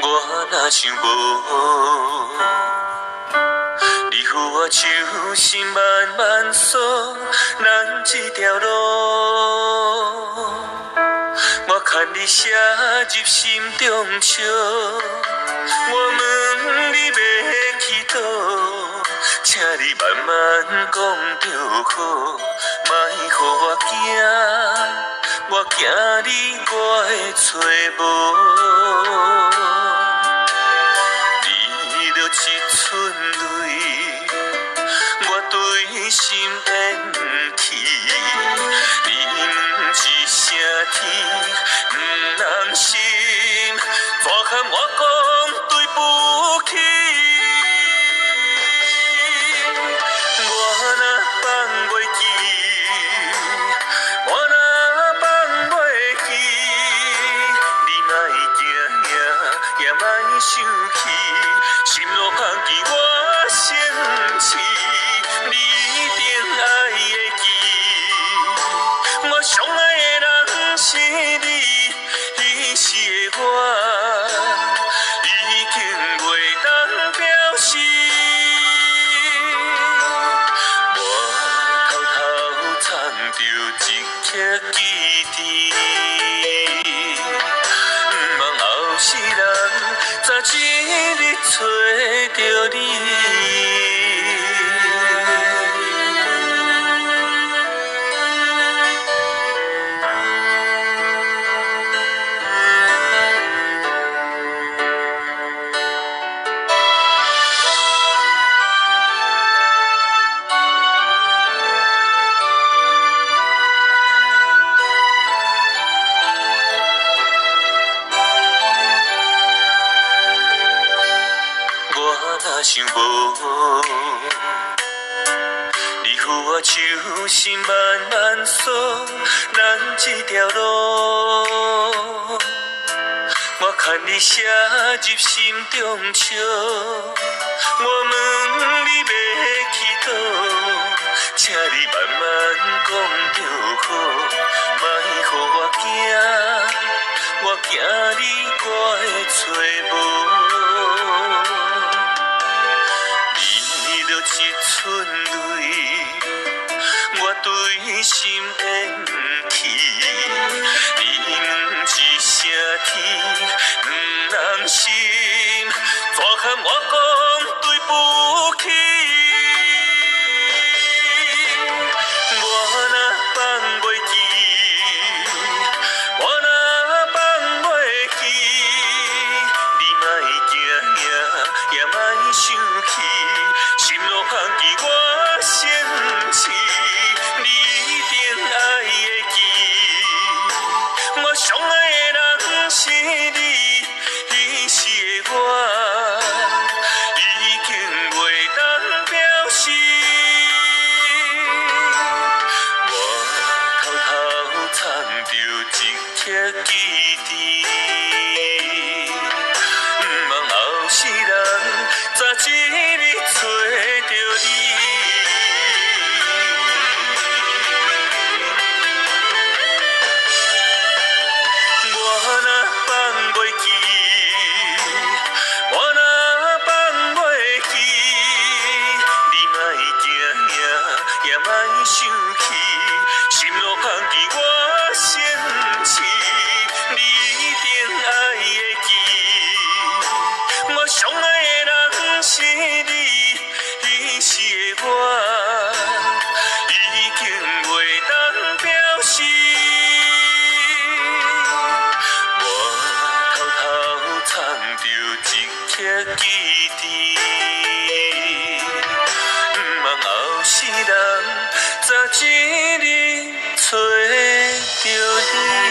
我若想无，你扶我手，心慢慢锁，咱这条路，我牵你写入心中笑。我问你要去倒，请你慢慢讲就好，莫予我惊，我惊你我会找无。你着一寸泪，我对心缘起。你不一声天，两人心，怎堪我讲对不起？我若放袂记，我若放袂记，你莫惊也莫生气，心若放弃我生气，你一定爱会记。我上爱的人是你，彼时的我已经袂当表示。我偷偷藏着一颗记忆，不望后世人早一日找着你。若想无，你扶我手，心慢慢锁，咱这条路，我牵你写入心中笑。我问你要去倒，请你慢慢讲就好，莫予我惊，我惊你我会找无。一寸泪，我对心缘起。你不一声天，两人心，怎堪我讲对不起？我若放袂记，我若放袂记，你莫惊也莫生气。心若放弃我生气，你一定爱会记。我上爱的人是你，彼时的我已经袂当表示。我偷偷藏着一颗记忆，不望后世人早一日找着你。我若放袂记，我若放袂记，你莫惊也莫生气，心若放弃我生气，你一定爱会记。我上爱的人是你，彼时的我已经袂当表示。我偷偷藏着一颗记忆，不望后世人早一日找着你。